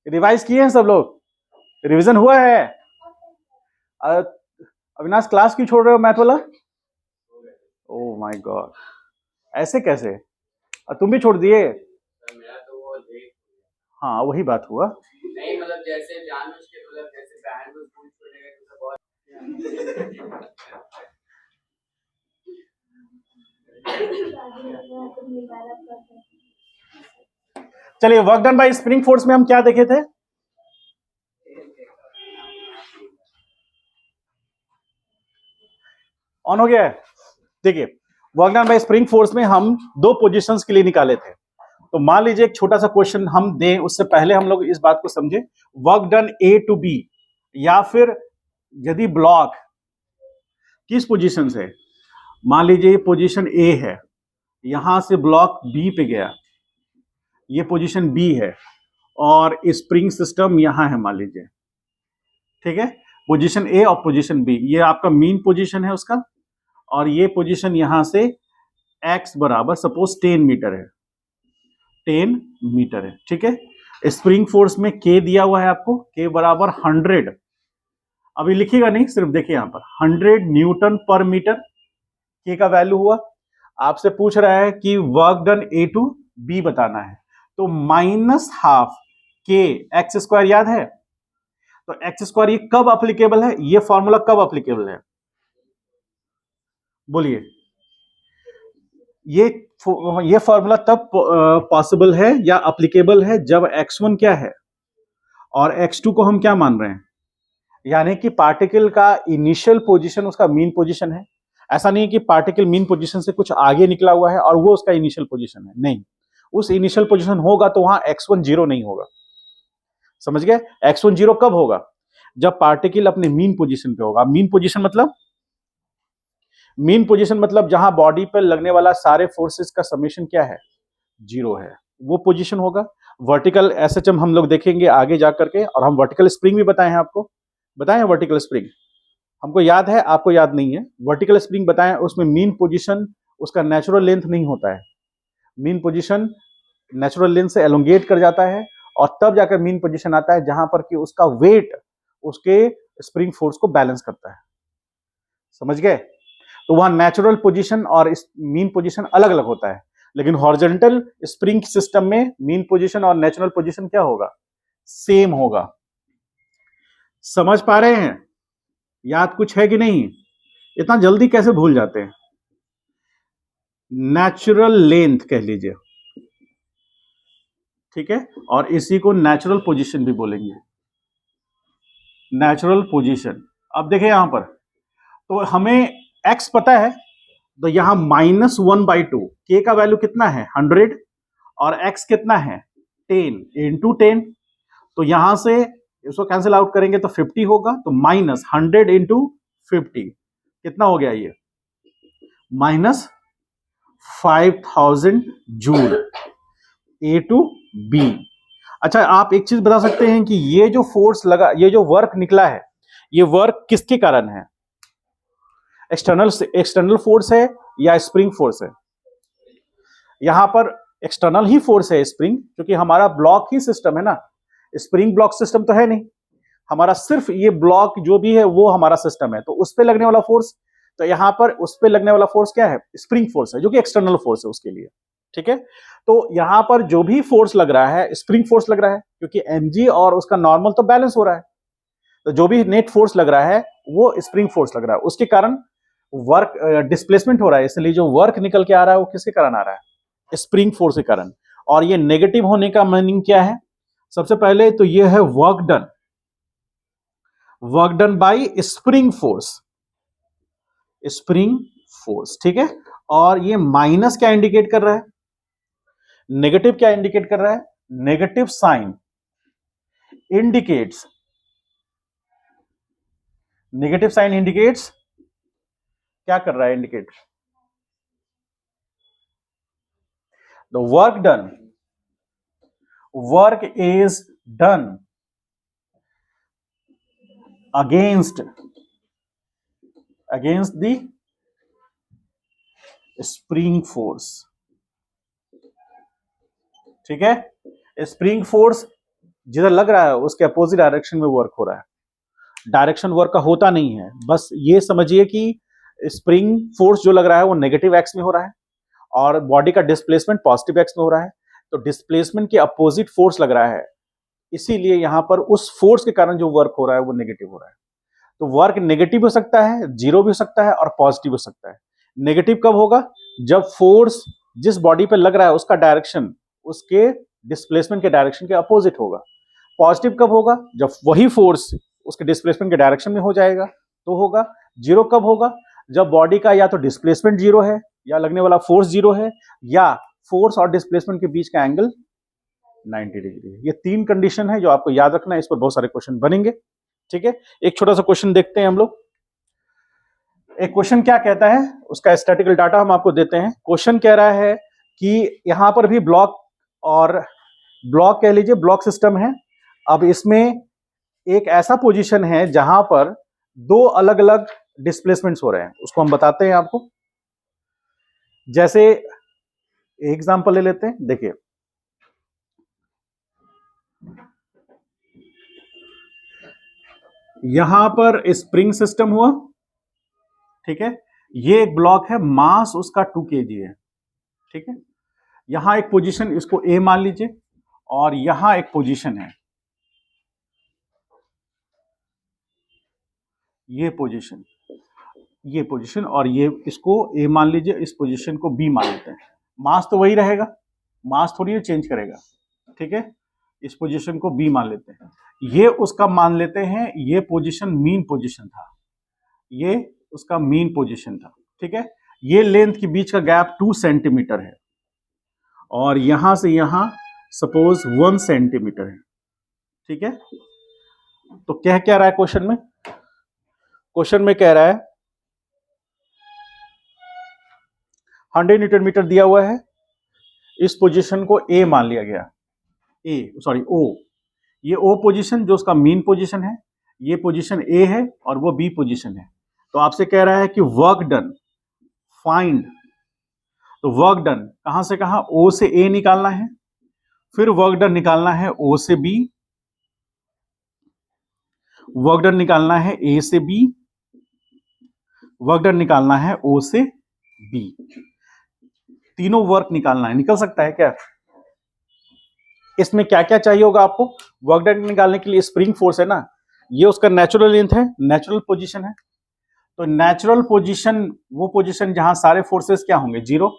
Revise किए हैं सब लोग? रिवीजन हुआ है? अ, अविनाश क्लास क्यों छोड़ रहे हो मैथ वाला? ओह माय गॉड, ऐसे कैसे? तुम भी छोड़ दिए? हाँ वही बात हुआ। नहीं मतलब जैसे जानबूझ के मतलब जैसे बैंड में फूल छोड़ेगा तो बहुत चलिए, work done by spring force में हम क्या देखे थे? ऑन हो गया है? देखिए, work done by spring force में हम दो पोजीशंस के लिए निकाले थे। तो मान लीजिए एक छोटा सा क्वेश्चन हम दें, उससे पहले हम लोग इस बात को समझे। Work done A to B, या फिर यदि ब्लॉक किस पोजीशन से, मान लीजिए पोजीशन ए है, यहां से ब्लॉक बी पे गया, ये पोजीशन बी है, और स्प्रिंग सिस्टम यहां है मान लीजिए, ठीक है? पोजीशन ए और पोजीशन बी, ये आपका मीन पोजीशन है उसका, और ये पोजीशन यहां से एक्स बराबर सपोज 10 मीटर है, 10 मीटर है, ठीक है? स्प्रिंग फोर्स में के दिया हुआ है आपको, के बराबर 100, अभी लिखिएगा नहीं, सिर्फ देखिए यहां पर 100 न्यूटन पर मीटर के का वैल्यू हुआ। आपसे पूछ रहा है कि work done A to B बताना है, तो -12 के एक्स स्क्वायर याद है? तो एक्स स्क्वायर ये कब अप्लीकेबल है, ये फॉर्मूला कब अप्लीकेबल है? बोलिए। ये फॉर्मूला तब पॉसिबल है या अप्लीकेबल है जब x1 क्या है और x2 को हम क्या मान रहे हैं, यानी कि पार्टिकल का इनिशियल पोजीशन उसका मीन पोजीशन है। ऐसा नहीं है कि पार्टिकल मीन पोजीशन से कुछ आगे निकला हुआ है और वो उसका इनिशियल पोजीशन है, नहीं, उस इनिशियल पोजीशन होगा तो वहां x1 जीरो नहीं होगा। समझ गए? x1 जीरो कब होगा? जब पार्टिकल अपने मीन पोजीशन पे होगा। मीन पोजीशन मतलब, मीन पोजीशन मतलब जहां बॉडी पर लगने वाला सारे फोर्सेस का समेशन क्या है, जीरो है, वो पोजीशन होगा। वर्टिकल एसएचएम हम लोग देखेंगे आगे जाकर के, और हम वर्टिकल स्प्रिंग भी बताए हैं आपको, बताए हैं वर्टिकल स्प्रिंग, हमको याद है, आपको याद नहीं है। वर्टिकल स्प्रिंग बताएं, उसमें मीन पोजीशन उसका नेचुरल लेंथ नहीं होता है, मीन पोजीशन नेचुरल लेंथ से एलोंगेट कर जाता है, और तब जाकर मीन पोजीशन आता है जहां पर कि उसका वेट उसके स्प्रिंग फोर्स को बैलेंस करता है। समझ गए? तो वहां नेचुरल पोजीशन और मीन पोजीशन अलग अलग होता है, लेकिन हॉरिजॉन्टल स्प्रिंग सिस्टम में मीन पोजीशन और नेचुरल पोजीशन क्या होगा, सेम होगा। समझ पा रहे हैं? याद कुछ है कि नहीं? इतना जल्दी कैसे भूल जाते हैं? नेचुरल लेंथ कह लीजिए, ठीक है? और इसी को नेचुरल पोजीशन भी बोलेंगे, नेचुरल पोजीशन। अब देखिए यहां पर, तो हमें x पता है, तो यहां -1/2, k का वैल्यू कितना है 100, और x कितना है 10 इंटू 10, तो यहां से इसको कैंसिल आउट करेंगे तो 50 होगा, तो -100 इंटू 50 कितना हो गया, ये -5000 जूल, ए टू बी। अच्छा, आप एक चीज बता सकते हैं कि ये जो फोर्स लगा, ये जो वर्क निकला है, ये वर्क किसके कारण है? एक्सटर्नल एक्सटर्नल फोर्स है या स्प्रिंग फोर्स है? यहां पर एक्सटर्नल ही फोर्स है, स्प्रिंग, क्योंकि हमारा ब्लॉक ही सिस्टम है ना, स्प्रिंग ब्लॉक सिस्टम तो है नहीं हमारा, सिर्फ ये ब्लॉक जो भी है वो हमारा सिस्टम है, तो उस पर लगने वाला फोर्स, तो यहां पर उस पर लगने वाला फोर्स क्या है, स्प्रिंग फोर्स है, जो कि एक्सटर्नल फोर्स है उसके लिए, ठीक है? तो यहां पर जो भी फोर्स लग रहा है स्प्रिंग फोर्स लग रहा है, क्योंकि mg और उसका नॉर्मल तो बैलेंस हो रहा है, तो जो भी नेट फोर्स लग रहा है वो स्प्रिंग फोर्स लग रहा है, उसके कारण वर्क डिस्प्लेसमेंट हो रहा है, इसलिए जो वर्क निकल के आ रहा है वो किसके कारण आ रहा है, स्प्रिंग फोर्स के कारण। और ये नेगेटिव होने का मीनिंग क्या है? सबसे पहले तो ये है work done, work done by spring force, spring force, ठीक है? और ये माइनस क्या इंडिकेट कर रहा है, नेगेटिव क्या इंडिकेट कर रहा है? Negative sign indicates, negative sign indicates क्या कर रहा है, indicate the work done, work is done against the spring force, ठीक है? स्प्रिंग फोर्स जिधर लग रहा है उसके अपोजिट डायरेक्शन में वर्क हो रहा है। डायरेक्शन वर्क का होता नहीं है, बस ये समझिए कि स्प्रिंग फोर्स जो लग रहा है वो नेगेटिव एक्स में हो रहा है और बॉडी का डिस्प्लेसमेंट पॉजिटिव एक्स में हो रहा है। तो डिस्प्लेसमेंट के अपोजिट फोर्स लग रहा है, इसीलिए यहां पर उस फोर्स के कारण जो वर्क हो रहा है वो नेगेटिव हो रहा है। तो वर्क नेगेटिव हो सकता है, जीरो भी हो सकता है और पॉजिटिव हो सकता है। नेगेटिव कब होगा? जब फोर्स जिस बॉडी पे लग रहा है उसका डायरेक्शन उसके डिस्प्लेसमेंट के डायरेक्शन के अपोजिट होगा। पॉजिटिव कब होगा? जब वही फोर्स उसके डिस्प्लेसमेंट के डायरेक्शन में हो जाएगा तो होगा। जीरो कब होगा? जब बॉडी का या तो डिस्प्लेसमेंट जीरो है या लगने वाला फोर्स जीरो है या फोर्स और डिस्प्लेसमेंट के बीच का एंगल 90 डिग्री है। ये तीन कंडीशन है जो आपको याद रखना है, इस पर बहुत सारे क्वेश्चन बनेंगे। ठीक है, एक छोटा सा क्वेश्चन देखते हैं हम लोग। एक क्वेश्चन क्या कहता है, उसका स्टैटिकल डाटा हम आपको देते हैं। क्वेश्चन कह रहा है कि यहां पर भी ब्लॉक और ब्लॉक कह लीजिए, ब्लॉक सिस्टम है। अब इसमें एक ऐसा पोजीशन है जहां पर दो अलग अलग डिस्प्लेसमेंट्स हो रहे हैं, उसको हम बताते हैं आपको। जैसे एग्जांपल ले लेते हैं, देखिए यहां पर स्प्रिंग सिस्टम हुआ, ठीक है। ये एक ब्लॉक है, मास उसका 2 kg है, ठीक है। यहां एक पोजीशन, इसको ए मान लीजिए, और यहां एक पोजीशन है, ये पोजीशन, ये पोजीशन, और ये इसको ए मान लीजिए, इस पोजीशन को बी मान लेते हैं। मास तो वही रहेगा, मास थोड़ी चेंज करेगा, ठीक है। इस पोजीशन को बी मान लेते हैं, ये उसका मान लेते हैं, ये पोजीशन मीन पोजीशन था, ये उसका मीन पोजीशन था, ठीक है। ये लेंथ के बीच का गैप 2 सेंटीमीटर है और यहां से यहां सपोज 1 सेंटीमीटर है, ठीक है। तो क्या रहा है क्वेश्चन में? क्वेश्चन में कह रहा है 100 न्यूटन मीटर दिया हुआ है, इस पोजीशन को ए मान लिया गया, ओ, ये ओ पोजीशन जो उसका मीन पोजीशन है, ये पोजीशन ए है और वो बी पोजीशन है। तो आपसे कह रहा है कि वर्क डन फाइंड, तो वर्क डन कहां से कहां? ओ से ए निकालना है, फिर वर्क डन निकालना है ओ से बी, वर्क डन निकालना है ए से बी, वर्क डन निकालना है ओ से बी। तीनों वर्क निकालना है, निकल सकता है क्या? इसमें क्या क्या चाहिए होगा आपको वर्क डन निकालने के लिए? स्प्रिंग फोर्स है ना, ये उसका नेचुरल लेंथ है, नेचुरल पोजीशन है। तो नेचुरल पोजीशन, वो पोजीशन जहां सारे फोर्सेस क्या होंगे? जीरो।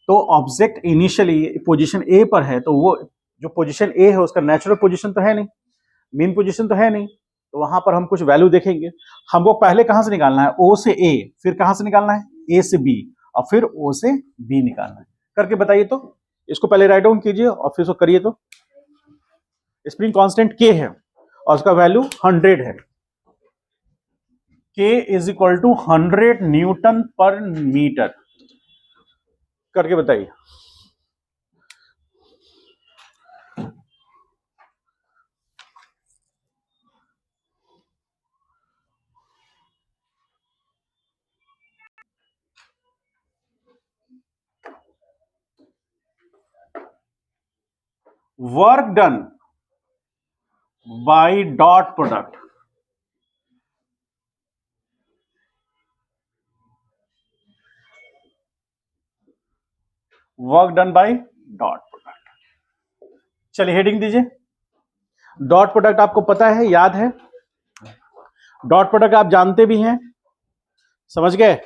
तो ऑब्जेक्ट इनिशियली पोजीशन ए पर है, तो वो जो पोजीशन ए है उसका नेचुरल पोजीशन तो है नहीं, मेन पोजीशन तो है नहीं, तो वहां पर हम कुछ वैल्यू देखेंगे। हमको पहले कहां से निकालना है? ओ से ए, फिर कहां से निकालना है? ए से बी, और फिर ओ से बी निकालना है। करके बताइए तो, इसको पहले राइट डाउन कीजिए और फिर इसको करिए। तो स्प्रिंग कांस्टेंट के है और उसका वैल्यू 100 है, के इज इक्वल टू 100 न्यूटन पर मीटर। करके बताइए। Work done by dot product, work done by dot product. चलिए हेडिंग दीजिए। डॉट प्रोडक्ट आपको पता है, याद है, डॉट प्रोडक्ट आप जानते भी हैं, समझ गए।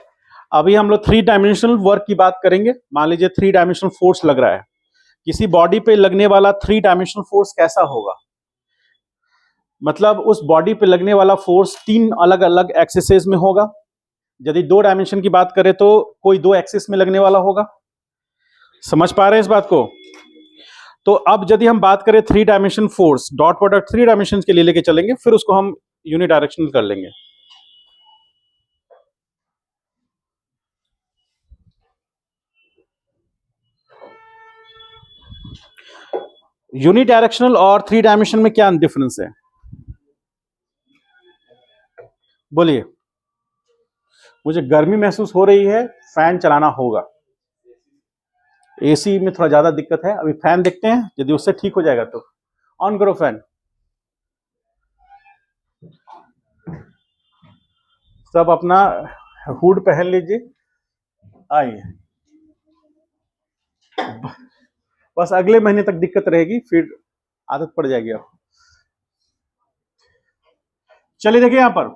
अभी हम लोग 3 डायमेंशनल वर्क की बात करेंगे। मान लीजिए 3 डायमेंशनल फोर्स लग रहा है, किसी बॉडी पे लगने वाला 3 डायमेंशनल फोर्स कैसा होगा? मतलब उस बॉडी पे लगने वाला फोर्स 3 अलग अलग एक्सिसेस में होगा। यदि 2 डायमेंशन की बात करें तो कोई 2 एक्सिस में लगने वाला होगा। समझ पा रहे हैं इस बात को? तो अब यदि हम बात करें 3 dimension force, dot product 3 dimension के लिए लेके चलेंगे, फिर उसको हम यूनिडायरेक्शनल कर लेंगे। यूनिडायरेक्शनल और 3 डायमेंशन में क्या डिफरेंस है? बोलिए। मुझे गर्मी महसूस हो रही है, फैन चलाना होगा। एसी में थोड़ा ज्यादा दिक्कत है। अभी फैन देखते हैं, यदि उससे ठीक हो जाएगा तो ऑन करो फैन। सब अपना हुड पहन लीजिए। आइए, बस अगले महीने तक दिक्कत रहेगी, फिर आदत पड़ जाएगी आपको। चलिए देखिए यहां पर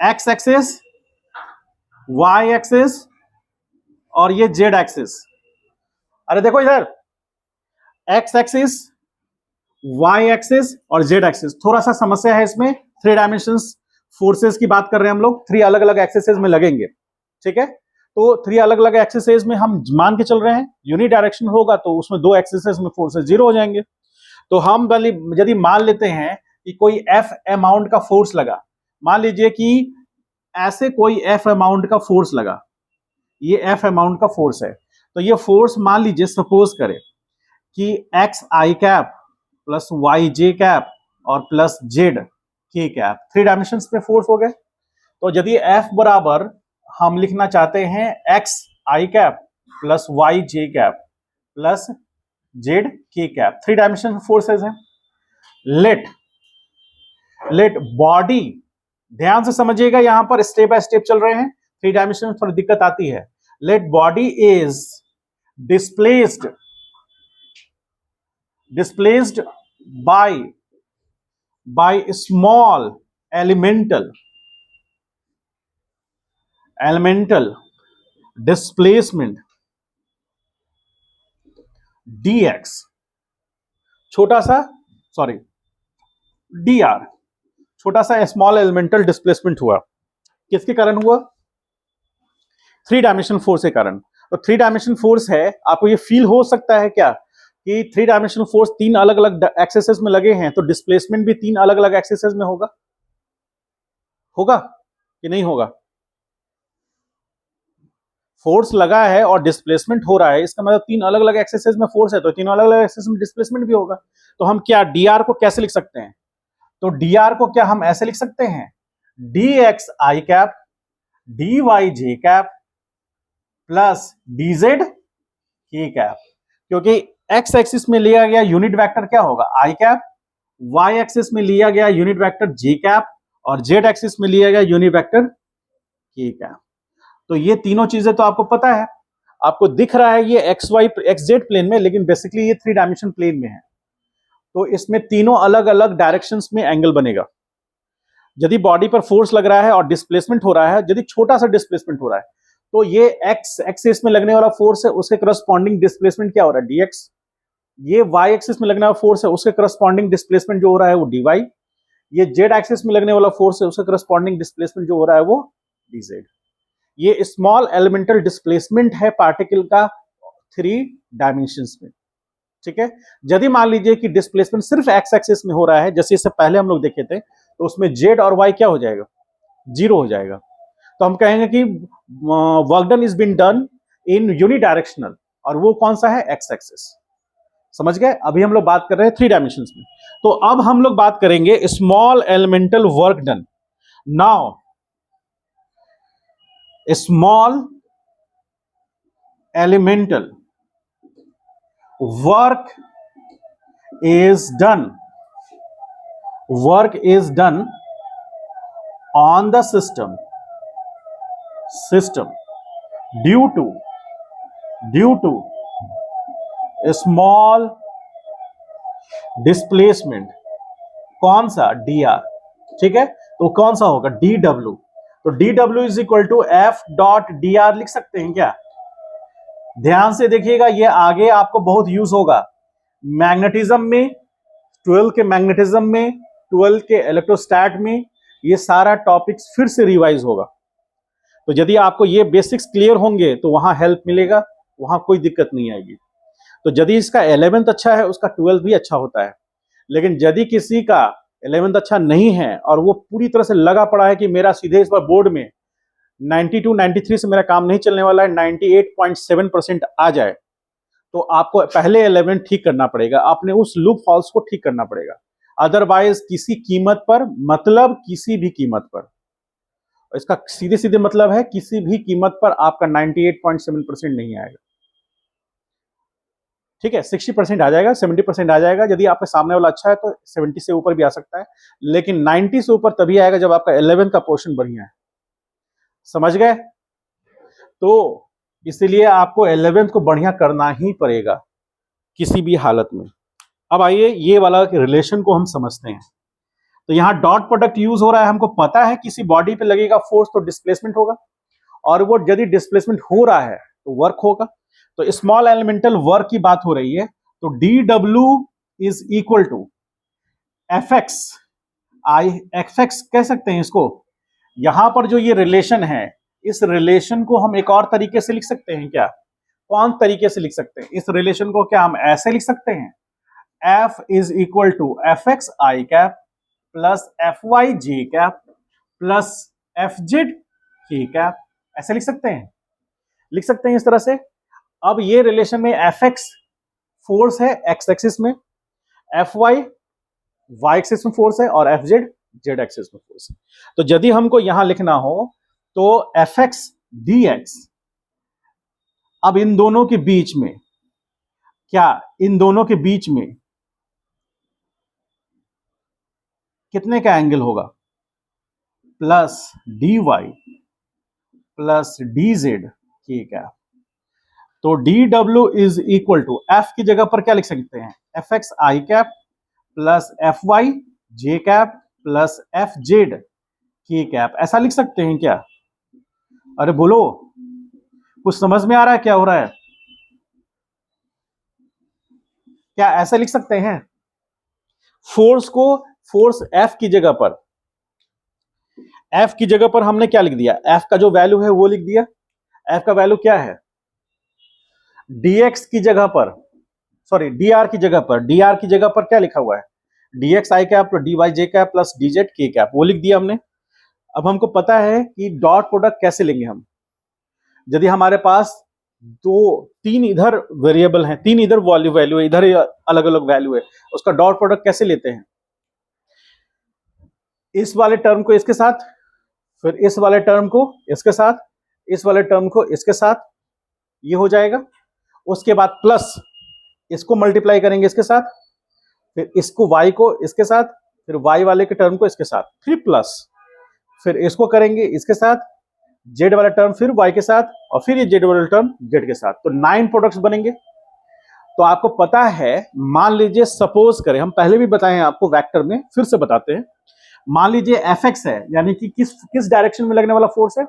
एक्स एक्सिस, वाई एक्सिस और ये जेड एक्सिस। अरे देखो इधर, एक्स एक्सिस, वाई एक्सिस और जेड एक्सिस। थोड़ा सा समस्या है इसमें, 3 डायमेंशंस फोर्सेस की बात कर रहे हैं हम लोग, 3 अलग अलग एक्सिसेस में लगेंगे, ठीक है। तो 3 अलग अलग एक्सिसेस में हम मान के चल रहे हैं, यूनिट डायरेक्शन होगा तो उसमें 2 एक्सिसेस में फोर्सेस 0 हो जाएंगे। तो हम यदि मान लेते हैं कि कोई एफ अमाउंट का फोर्स लगा, मान लीजिए कि ऐसे कोई एफ अमाउंट का फोर्स लगा, ये एफ अमाउंट का फोर्स है, तो ये फोर्स मान लीजिए सपोज करें कि x I cap plus Y J cap और plus Z K cap, 3 dimensions में फोर्स हो गए। तो यदि एफ बराबर हम लिखना चाहते हैं x I cap plus Y J cap plus Z K cap, 3 dimension forces हैं। लेट बॉडी, ध्यान से समझिएगा, यहां पर स्टेप बाय स्टेप चल रहे हैं, 3 डायमेंशन में थोड़ी दिक्कत आती है। Let body is displaced by small elemental displacement dx, छोटा सा dr, छोटा सा स्मॉल एलिमेंटल डिस्प्लेसमेंट हुआ। किसके कारण हुआ? 3 डायमेंशन फोर्स के कारण। तो 3 डायमेंशन फोर्स है, आपको ये फील हो सकता है क्या कि 3 डायमेंशनल फोर्स 3 अलग अलग एक्सेसेस में लगे हैं, तो डिस्प्लेसमेंट भी 3 अलग अलग एक्सेसेस में होगा कि नहीं होगा? फोर्स लगा है और डिस्प्लेसमेंट हो रहा है, इसका मतलब 3 अलग अलग एक्सेसेस में फोर्स है, तो 3 अलग अलग एक्सेस में डिस्प्लेसमेंट भी होगा। तो हम क्या dr को कैसे लिख सकते हैं? तो dr को क्या हम ऐसे लिख सकते हैं, dx i cap dy j cap plus dz k cap, क्योंकि एक्स एक्सिस में लिया गया यूनिट वेक्टर क्या होगा, आई कैप, वाई एक्सिस में लिया गया यूनिट वेक्टर जे कैप और जेड एक्सिस में लिया गया यूनिट वेक्टर के कैप। तो ये तीनों चीजें तो आपको पता है, आपको दिख रहा है ये X Y X Z plane में, लेकिन बेसिकली ये 3 डायमेंशन प्लेन में है। तो इसमें तीनों अलग अलग डायरेक्शंस में एंगल बनेगा। यदि बॉडी पर फोर्स लग रहा है और डिस्प्लेसमेंट हो रहा है, यदि छोटा सा डिस्प्लेसमेंट हो रहा है, तो ये एक्स एक्सिस में लगने वाला फोर्स है, उसके करस्पॉन्डिंग डिस्प्लेसमेंट क्या हो रहा है, dx। ये वाई एक्सिस में लगने वाला फोर्स है, उसके करस्पॉन्डिंग डिस्प्लेसमेंट जो हो रहा है वो dy। ये जेड एक्सिस में लगने वाला फोर्स है, उसके करस्पॉन्डिंग डिस्प्लेसमेंट जो हो रहा है वो dz। ये स्मॉल एलिमेंटल डिस्प्लेसमेंट है पार्टिकल का 3 डायमेंशंस में, ठीक है। यदि मान लीजिए कि डिस्प्लेसमेंट सिर्फ एक्स एक्सिस में हो रहा है, जैसे इससे पहले हम लोग देखे थे, तो उसमें जेड और वाई क्या हो जाएगा, 0 हो जाएगा। तो हम कहेंगे कि work done is been done in unidirectional, और वो कौन सा है, एक्स एक्सिस। समझ गए? अभी हम लोग बात कर रहे हैं 3 डायमेंशंस में। तो अब हम लोग बात करेंगे small elemental work done. Now small elemental work is done on the system due to a small displacement, कौन सा, dr, ठीक है। तो कौन सा होगा, dw। तो dw is equal to F dot dr लिख सकते हैं क्या? ध्यान से देखिएगा, ये आगे आपको बहुत यूज होगा मैग्नेटिज्म में, 12 के मैग्नेटिज्म में, 12 के इलेक्ट्रोस्टैट में, ये सारा टॉपिक्स फिर से रिवाइज होगा। तो यदि आपको ये बेसिक्स क्लियर होंगे तो वहां हेल्प मिलेगा, वहां कोई दिक्कत नहीं आएगी। तो यदि इसका 11th अच्छा है, उसका 12th भी अच्छा होता है। लेकिन यदि किसी का 11th अच्छा नहीं है और वो पूरी तरह से लगा पड़ा है कि मेरा सीधे इस बार बोर्ड में 92 93 से मेरा काम नहीं चलने वाला है, 98.7% आ जाए, तो आपको पहले 11 ठीक करना पड़ेगा, आपने उस लूप हॉल्स को ठीक करना पड़ेगा। अदरवाइज किसी कीमत पर, मतलब किसी भी कीमत पर, इसका सीधे सीधे मतलब है किसी भी कीमत पर आपका 98.7% नहीं आएगा। ठीक है, 60% आ जाएगा, 70% आ जाएगा। यदि आपके सामने वाला अच्छा है तो 70 से ऊपर भी आ सकता है, लेकिन 90 से ऊपर तभी आएगा जब आपका 11 का पोर्शन बढ़िया है। समझ गए? तो इसीलिए आपको 11th को बढ़िया करना ही पड़ेगा किसी भी हालत में। अब आइए ये वाला रिलेशन को हम समझते हैं। तो यहां डॉट प्रोडक्ट यूज हो रहा है, हमको पता है किसी बॉडी पे लगेगा फोर्स तो डिस्प्लेसमेंट होगा, और वो यदि डिस्प्लेसमेंट हो रहा है तो वर्क होगा। तो स्मॉल एलिमेंटल वर्क की बात हो रही है, तो D W is equal to F X I, F X कह सकते हैं इसको। यहां पर जो ये रिलेशन है, इस रिलेशन को हम एक और तरीके से लिख सकते हैं क्या? कौन तरीके से लिख सकते हैं इस रिलेशन को? क्या हम ऐसे लिख सकते हैं, F is equal to F X I cap plus F Y J cap plus F Z K cap, ऐसे लिख सकते हैं? लिख सकते हैं इस तरह से। अब ये रिलेशन में एफ एक्स फोर्स है एक्स एक्सिस में, एफ वाई वाई एक्सिस में फोर्स है, और एफ जेड जेड एक्सिस में फोर्स है। तो यदि हमको यहां लिखना हो तो एफ एक्स डी एक्स, अब इन दोनों के बीच में क्या, इन दोनों के बीच में कितने का एंगल होगा? Plus D Y plus D Z, ठीक है। तो D W is equal to F की जगह पर क्या लिख सकते हैं, F X I cap plus F Y J cap plus F Z K cap, ऐसा लिख सकते हैं क्या? अरे बोलो, कुछ समझ में आ रहा है क्या हो रहा है? क्या ऐसा लिख सकते हैं? फोर्स को, फोर्स एफ की जगह पर, एफ की जगह पर हमने क्या लिख दिया, एफ का जो वैल्यू है वो लिख दिया। एफ का वैल्यू क्या है? डीएक्स की जगह पर, सॉरी डीआर की जगह पर, डीआर की जगह पर क्या लिखा हुआ है, डीएक्स आई cap D Y J cap plus D Z K cap, वो लिख दिया हमने। अब हमको पता है कि डॉट प्रोडक्ट कैसे लेंगे हम। यदि हमारे पास दो तीन इधर वेरिएबल हैं, तीन इधर वैल्यू है, इधर अलग अलग वैल्यू है, उसका डॉट प्रोडक्ट कैसे लेते हैं? इस वाले टर्म को इसके साथ, फिर इस वाले टर्म को इसके साथ, इस वाले टर्म को इसके साथ, ये हो जाएगा। उसके बाद प्लस इसको मल्टीप्लाई करेंगे इसके साथ, फिर इसको y को इसके साथ, फिर y वाले के टर्म को इसके साथ, फिर प्लस, फिर इसको करेंगे इसके साथ, z वाला टर्म फिर y के साथ, और फिर ये z वाला टर्म z के साथ, तो 9 प्रोडक्ट्स बनेंगे। तो आपको पता है, मान लीजिए सपोज करें, हम पहले भी बताए हैं आपको वेक्टर में, फिर से बताते हैं। मान लीजिए एफ एक्स है, यानी कि किस डायरेक्शन में लगने वाला फोर्स है,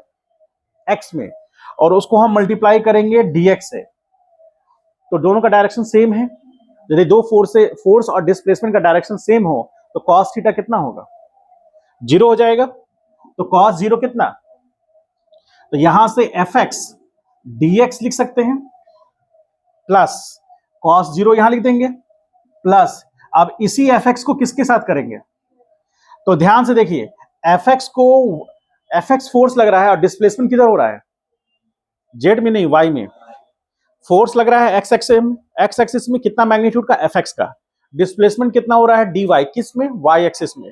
एक्स में, और उसको हम मल्टीप्लाई करेंगे dx से, तो दोनों का डायरेक्शन सेम है। यदि दो फोर्स और डिस्प्लेसमेंट का डायरेक्शन सेम हो तो कॉस थीटा कितना होगा, 0 हो जाएगा। तो कॉस 0 कितना, तो यहां से एफ एक्स dx लिख सकते हैं प्लस कॉस 0 यहां लिख देंगे प्लस, अब इसी एफ एक्स को किसके साथ करेंगे, तो ध्यान से देखिए, एफ एक्स फोर्स लग रहा है और डिस्प्लेसमेंट किधर हो रहा है, जेड में नहीं वाई में। फोर्स लग रहा है एक्स एक्सिस में, कितना मैग्नीट्यूड का, एफ एक्स का। डिस्प्लेसमेंट कितना हो रहा है, डी वाई, किस में, वाई एक्सिस में।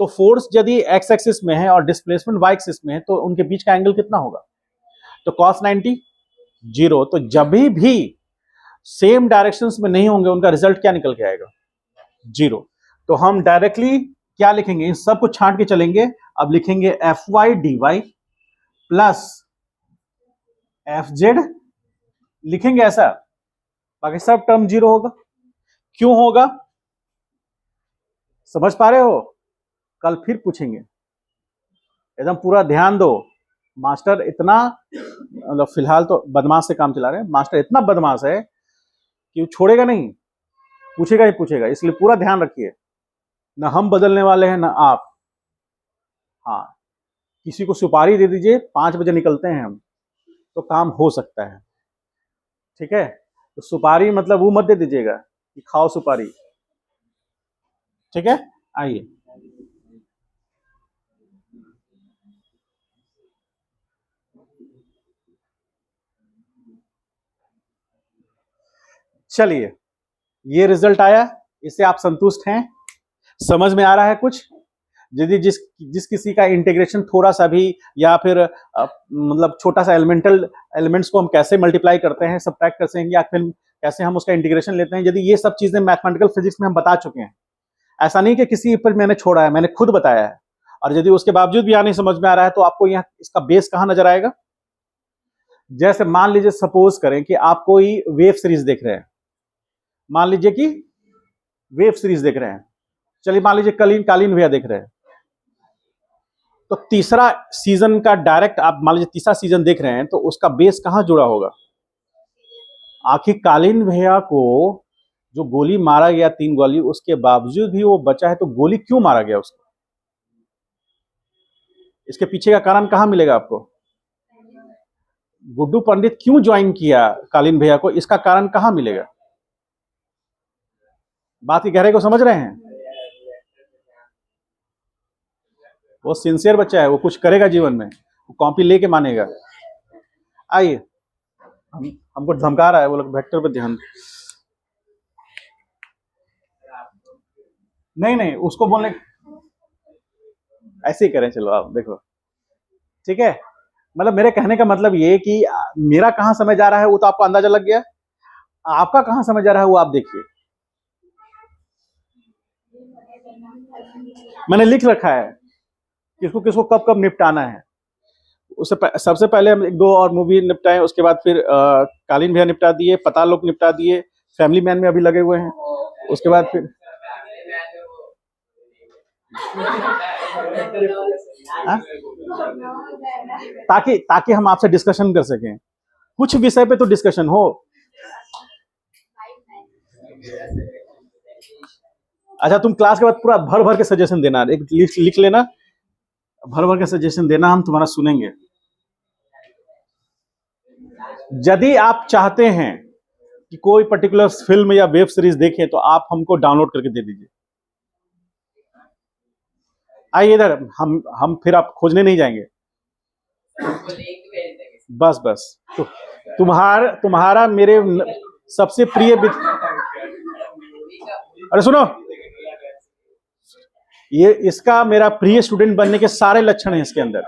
तो फोर्स यदि एक्स एक्सिस में है और डिस्प्लेसमेंट वाई एक्सिस में है तो उनके बीच का एंगल कितना होगा, तो कॉस 90 0। तो जब भी सेम डायरेक्शंस में नहीं होंगे उनका रिजल्ट क्या निकल के आएगा, 0। तो हम डायरेक्टली क्या लिखेंगे, इन सब को छांट के चलेंगे। अब लिखेंगे F Y D Y plus F Z, लिखेंगे ऐसा, बाकी सब टर्म 0 होगा। क्यों होगा, समझ पा रहे हो? कल फिर पूछेंगे, एकदम पूरा ध्यान दो। मास्टर इतना, मतलब फिलहाल तो बदमाश से काम चला रहे हैं, मास्टर इतना बदमाश है कि वो छोड़ेगा नहीं, पूछेगा ही पूछेगा, इसलिए पूरा ध्यान रखिए। ना हम बदलने वाले हैं ना आप। हाँ, किसी को सुपारी दे दीजिए, 5 बजे निकलते हैं हम, तो काम हो सकता है, ठीक है। तो सुपारी मतलब वो मत दे दीजिएगा कि खाओ सुपारी, ठीक है। आइए, चलिए, ये रिजल्ट आया, इससे आप संतुष्ट हैं, समझ में आ रहा है कुछ? यदि जिस जिस किसी का इंटीग्रेशन थोड़ा सा भी या फिर मतलब छोटा सा एलिमेंट्स को हम कैसे मल्टीप्लाई करते हैं, सब्ट्रैक्ट करते हैं, या फिर कैसे हम उसका इंटीग्रेशन लेते हैं, यदि ये सब चीजें मैथमेटिकल फिजिक्स में हम बता चुके हैं, ऐसा नहीं कि किसी पर मैंने छोड़ा है, मैंने खुद बताया है, और यदि उसके बावजूद भी यहाँ नहीं समझ में आ रहा है तो आपको यहाँ इसका बेस कहाँ नजर आएगा? जैसे मान लीजिए, सपोज करें कि आप कोई वेब सीरीज देख रहे हैं, मान लीजिए कि वेब सीरीज देख रहे हैं, चलिए मान लीजिए कालीन भैया देख रहे हैं, तो तीसरा सीजन का डायरेक्ट आप मान लीजिए तीसरा सीजन देख रहे हैं, तो उसका बेस कहां जुड़ा होगा? आखिर कालीन भैया को जो गोली मारा गया, 3 गोली, उसके बावजूद भी वो बचा है, तो गोली क्यों मारा गया उसको? इसके पीछे का कारण कहां मिलेगा आपको? गुड्डू पंडित क्यों ज्वाइन किया कालीन भैया को, इसका कारण कहां मिलेगा? बात की गहराई को समझ रहे हैं? वो सिंसियर बच्चा है, वो कुछ करेगा जीवन में, वो कॉपी लेके मानेगा। आइए, हमको धमका रहा है, वो लोग वेक्टर पे ध्यान। नहीं, उसको बोलने ऐसे ही करें, चलो आप देखो, ठीक है। मतलब मेरे कहने का मतलब ये कि मेरा कहां समय जा रहा है वो तो आपको अंदाजा लग गया, आपका कहां समय जा रहा है वो आप देखिए। मैंने लिख रखा है किसको किसको कब कब निपटाना है। उससे सबसे पहले हम 1-2 और मूवी निपटाए, उसके बाद फिर कालीन भैया निपटा दिए, पताल लोक निपटा दिए, फैमिली मैन में अभी लगे हुए हैं, उसके बाद फिर ताकि हम आपसे डिस्कशन कर सकें, कुछ विषय पे तो डिस्कशन हो। अच्छा, तुम क्लास के बाद पूरा भर भर के सजेशन देना, एक लिख लेना, भर भर के सजेशन देना, हम तुम्हारा सुनेंगे। यदि आप चाहते हैं कि कोई पर्टिकुलर फिल्म या वेब सीरीज देखें तो आप हमको डाउनलोड करके दे दीजिए। आइए इधर, हम फिर आप खोजने नहीं जाएंगे, बस तो तुम्हारा मेरे सबसे प्रिय अरे सुनो, ये इसका मेरा प्रिय स्टूडेंट बनने के सारे लक्षण हैं इसके अंदर।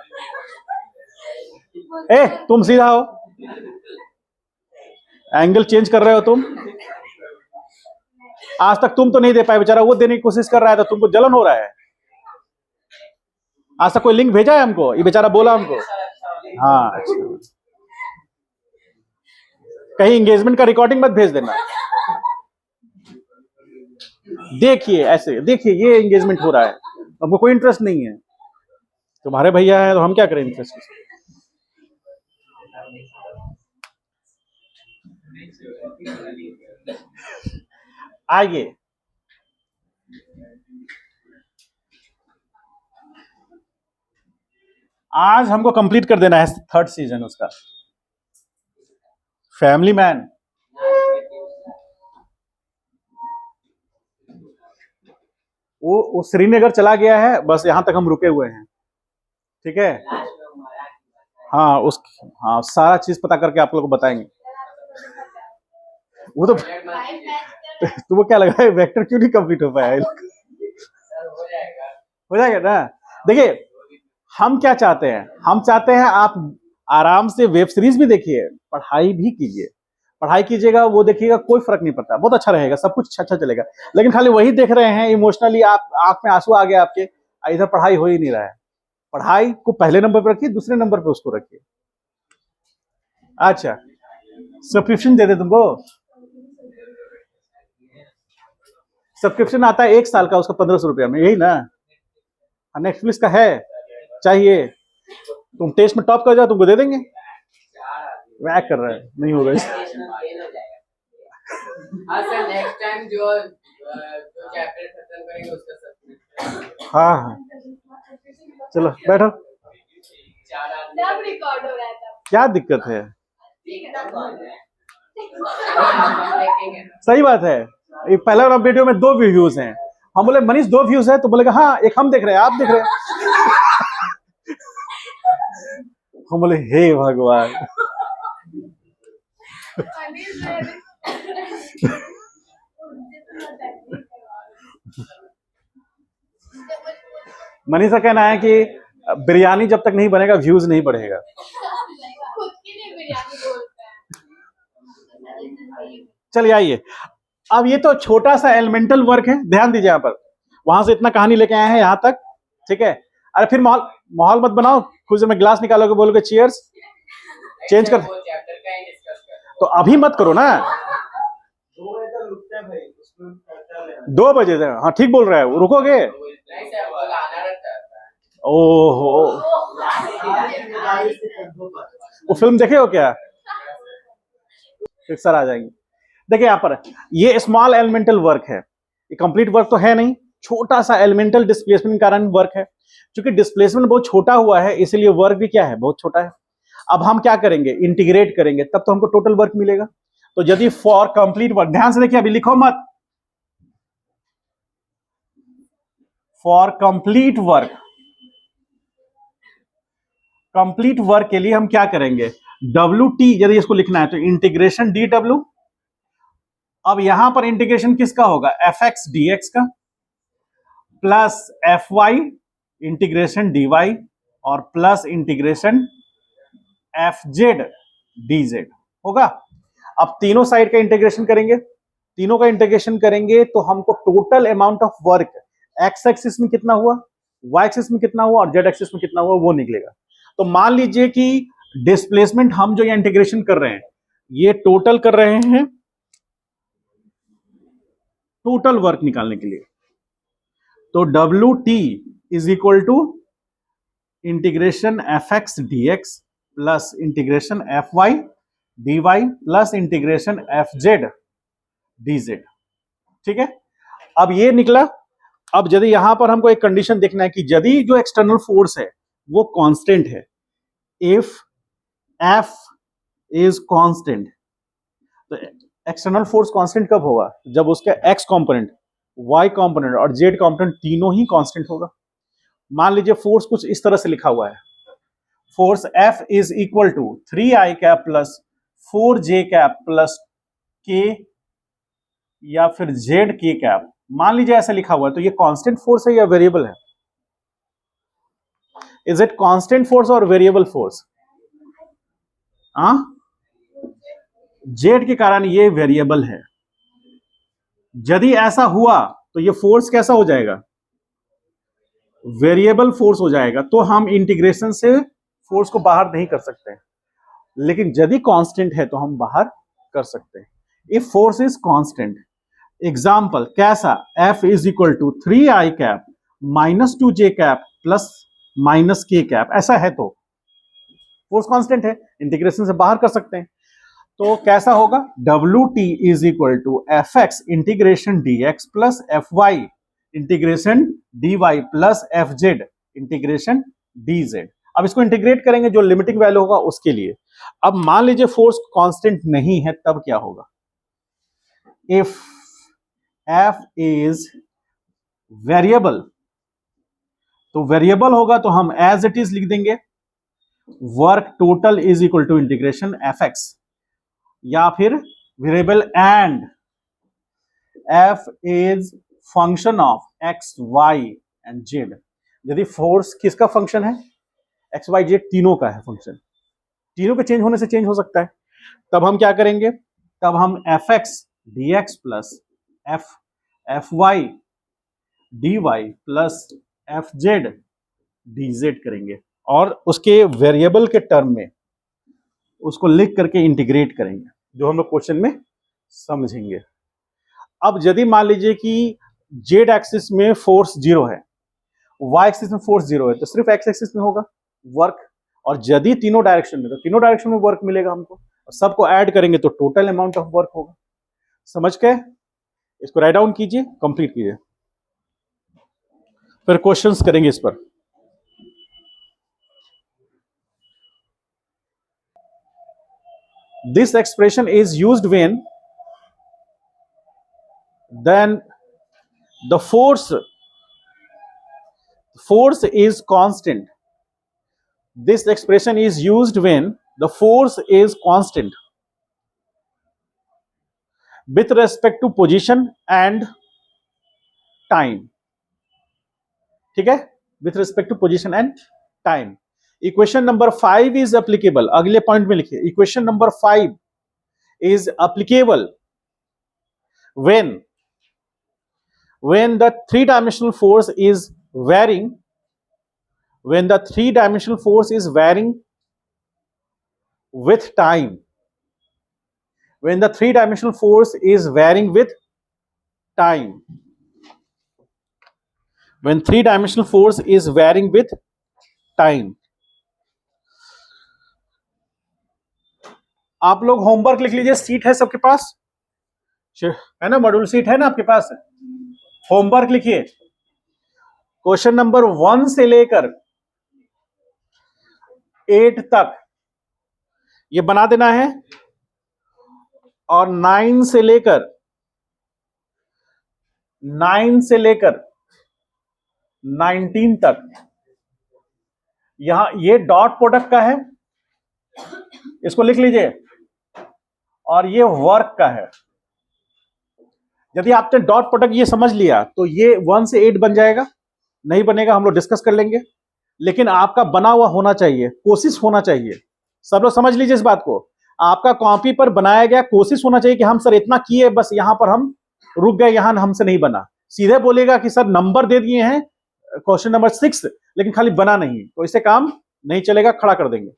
तुम सीधा हो, एंगल चेंज कर रहे हो तुम। आज तक तुम तो नहीं दे पाए, बेचारा वो देने की कोशिश कर रहा है, तो तुमको जलन हो रहा है। आज तक कोई लिंक भेजा है हमको? ये बेचारा बोला हमको। हाँ, अच्छा, कहीं एंगेजमेंट का रिकॉर्डिंग मत भेज देना। देखिए, ऐसे देखिए, ये एंगेजमेंट हो रहा है, हमको कोई इंटरेस्ट नहीं है। तुम्हारे भैया है तो हम क्या करें इंटरेस्ट? आइए, आज हमको कंप्लीट कर देना है 3rd सीजन उसका, फैमिली मैन। वो श्रीनगर चला गया है, बस यहां तक हम रुके हुए हैं, ठीक है। हाँ, सारा चीज पता करके आप लोग को बताएंगे। वो तो तुमको क्या लगा है वेक्टर क्यों नहीं कंप्लीट हो पाया? हो जाएगा ना। देखिए, हम क्या चाहते हैं, हम चाहते हैं आप आराम से वेब सीरीज भी देखिए, पढ़ाई भी कीजिए। पढ़ाई कीजिएगा, वो देखिएगा, कोई फर्क नहीं पड़ता, बहुत अच्छा रहेगा, सब कुछ अच्छा चलेगा। लेकिन खाली वही देख रहे हैं, इमोशनली आप आंख में आंसू आ गया आपके, इधर पढ़ाई हो ही नहीं रहा है। पढ़ाई को पहले नंबर पर रखिए, दूसरे नंबर पर उसको रखिए। अच्छा, सब्सक्रिप्शन दे दे तुमको, सब्सक्रिप्शन आता है 1 साल का, उसका 1500 रुपया में, यही ना? नेटफ्लिक्स का है, चाहिए तुम टेस्ट में टॉप कर जाओ, तुमको दे देंगे। वैक कर रहा है, नहीं होगा। सर नेक्स्ट टाइम जो चैप्टर खत्म करेंगे उसका सब। हाँ, चलो बैठो। सब रिकॉर्ड हो रहा है, क्या दिक्कत है? सही बात है। ये पहला वाला वीडियो में 2 व्यूज हैं, हम बोले मनीष 2 व्यूज है, तो बोलेगा हाँ, एक हम देख रहे हैं, आप देख रहे हैं। हम बोले हे भगवान। मनीषा का कहना है कि बिरयानी जब तक नहीं बनेगा व्यूज नहीं बढ़ेगा। खुद के लिए बिरयानी बोलता है। चलिए आइए, अब ये तो छोटा सा एलिमेंटल वर्क है, ध्यान दीजिए यहाँ पर। वहां से इतना कहानी लेके आए हैं यहाँ तक, ठीक है। अरे फिर माहौल माहौल मत बनाओ, कुछ में ग्लास निकालोगे बोलोगे चीयर्स, चेंज कर। वो चैप्टर का ही डिस्कस कर। तो अभी मत करो ना, 2 बजे तक रुकते हैं भाई, उसमें खर्चा लेना। 2 बजे तक। हाँ ठीक बोल रहा है, रुकोगे? नहीं सर, वो आना रहता है। ओहो, जिम्मेदारी से कंट्रोल कर। वो फिल्म देखे हो क्या? सर आ जाएंगे। देखिए यहाँ पर ये स्मॉल एलिमेंटल वर्क है, ये कंप्लीट वर्क तो है नहीं, छोटा सा एलिमेंटल डिस्प्लेसमेंट के कारण वर्क है। क्योंकि डिस्प्लेसमेंट बहुत छोटा हुआ है इसलिए वर्क भी क्या है, बहुत छोटा है। अब हम क्या करेंगे, इंटीग्रेट करेंगे, तब तो हमको टोटल वर्क मिलेगा। तो यदि फॉर कंप्लीट वर्क, ध्यान से देखिए, अभी लिखो मत, for complete work, complete work के लिए हम क्या करेंगे, डब्ल्यू टी यदि इसको लिखना है तो इंटीग्रेशन डी डब्ल्यू। अब यहां पर इंटीग्रेशन किसका होगा, एफ एक्स डी एक्स का, plus F Y integration D y, और plus integration F Z D z होगा। अब तीनों साइड का इंटीग्रेशन करेंगे, तीनों का इंटीग्रेशन करेंगे तो हमको total amount of work ex axis में कितना हुआ, वाई एक्सिस में कितना हुआ और जेड एक्सिस में कितना हुआ वो निकलेगा। तो मान लीजिए कि डिस्प्लेसमेंट हम जो ये इंटीग्रेशन कर रहे हैं ये टोटल कर रहे हैं, टोटल वर्क निकालने के लिए। तो W T is equal to integration F x D X plus integration F Y D Y plus integration F Z D Z, ठीक है। अब ये निकला। अब यदि यहां पर हमको एक कंडीशन देखना है कि यदि जो एक्सटर्नल फोर्स है वो कांस्टेंट है, इफ एफ इज कांस्टेंट, तो एक्सटर्नल फोर्स कांस्टेंट कब होगा, जब उसका एक्स कंपोनेंट, वाई कंपोनेंट और जेड कंपोनेंट तीनों ही कांस्टेंट होगा। मान लीजिए फोर्स कुछ इस तरह से लिखा हुआ है, force F is equal to 3i cap plus 4j cap plus K या फिर जेड के कैप, मान लीजिए ऐसा लिखा हुआ है, तो ये कांस्टेंट फोर्स है या वेरिएबल है? इज इट कांस्टेंट फोर्स और वेरिएबल फोर्स? हाँ, जेड के कारण ये वेरिएबल है। यदि ऐसा हुआ तो ये फोर्स कैसा हो जाएगा, वेरिएबल फोर्स हो जाएगा। तो हम इंटीग्रेशन से फोर्स को बाहर नहीं कर सकते, लेकिन यदि कांस्टेंट है तो हम बाहर कर सकते हैं। If force is constant, example कैसा, f is equal to 3i cap minus 2j cap plus minus k cap, ऐसा है तो फोर्स कांस्टेंट है, इंटीग्रेशन से बाहर कर सकते हैं। तो कैसा होगा, W T is equal to F X integration D X plus F Y integration D Y plus F Z integration D Z. अब इसको इंटीग्रेट करेंगे जो लिमिटिंग वैल्यू होगा उसके लिए। अब मान लीजिए फोर्स कांस्टेंट नहीं है, तब क्या होगा, इफ एफ इज वेरिएबल, तो वेरिएबल होगा तो हम एज इट इज लिख देंगे, work total is equal to integration F X, या फिर variable and F is function of X Y and Z. यदि फोर्स किसका फंक्शन है, एक्स वाई जेड तीनों का है फंक्शन, तीनों के चेंज होने से चेंज हो सकता है, तब हम क्या करेंगे, तब हम F x D X plus F Y D Y plus F Z D Z करेंगे और उसके वेरिएबल के टर्म में उसको लिख करके इंटीग्रेट करेंगे, जो हम लोग क्वेश्चन में समझेंगे। अब यदि मान लीजिए कि जेड एक्सिस में फोर्स 0 है, वाई एक्सिस में फोर्स 0 है, तो सिर्फ एक्स एक्सिस में होगा वर्क, और यदि तीनों डायरेक्शन में, तो तीनों डायरेक्शन में वर्क मिलेगा हमको, और सबको ऐड करेंगे तो टोटल अमाउंट ऑफ वर्क होगा। समझ गए? इसको राइट डाउन कीजिए, कंप्लीट कीजिए, फिर क्वेश्चंस करेंगे इस पर। This expression is used when then the force is constant. This expression is used when the force is constant with respect to position and time. ठीक है? With respect to position and time. Equation number 5 is applicable, अगले point में लिखिए, equation number 5 is applicable when the three-dimensional force is varying, when the three-dimensional force is varying with time, when the three-dimensional force is varying with time, when three-dimensional force is varying with time। आप लोग homework लिख लीजिए, seat है सबके पास, है ना, module seat है ना आपके पास, होमवर्क लिखिए। क्वेश्चन नंबर 1 से लेकर 8 तक ये बना देना है, और 9 से लेकर 19 तक, यहां ये डॉट प्रोडक्ट का है, इसको लिख लीजिए, और ये वर्क का है। यदि आपने डॉट प्रोडक्ट ये समझ लिया तो ये 1 से 8 बन जाएगा, नहीं बनेगा हम लोग डिस्कस कर लेंगे, लेकिन आपका बना हुआ होना चाहिए, कोशिश होना चाहिए। सब लोग समझ लीजिए इस बात को, आपका कॉपी पर बनाया गया कोशिश होना चाहिए कि हम सर इतना किए, बस यहां पर हम रुक गए, यहां हमसे नहीं बना। सीधे बोलेगा कि सर नंबर दे दिए हैं क्वेश्चन नंबर 6 लेकिन खाली बना नहीं, तो इससे काम नहीं चलेगा, खड़ा कर देंगे।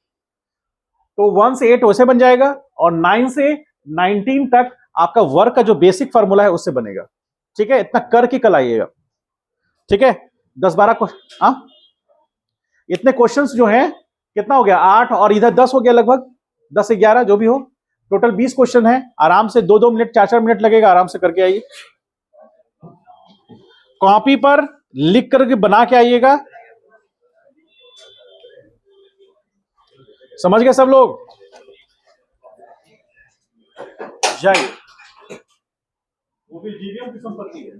तो 1 से 8 वैसे बन जाएगा, और 9 से 19 तक आपका वर्क का जो बेसिक फार्मूला है उससे बनेगा। ठीक है, इतना करके कल आइएगा। ठीक है, 10-12 क्वेश्चन, इतने क्वेश्चंस जो हैं, कितना हो गया 8 और इधर 10 हो गया, लगभग 10 से 11 जो भी हो, टोटल 20 क्वेश्चन है। आराम से 2-2 मिनट 4-4 मिनट लगेगा, आराम से करके आइए, कॉपी पर लिख करके बना के आइएगा। समझ गए सब लोग? जय, वो भी जीवीएम की संपत्ति है।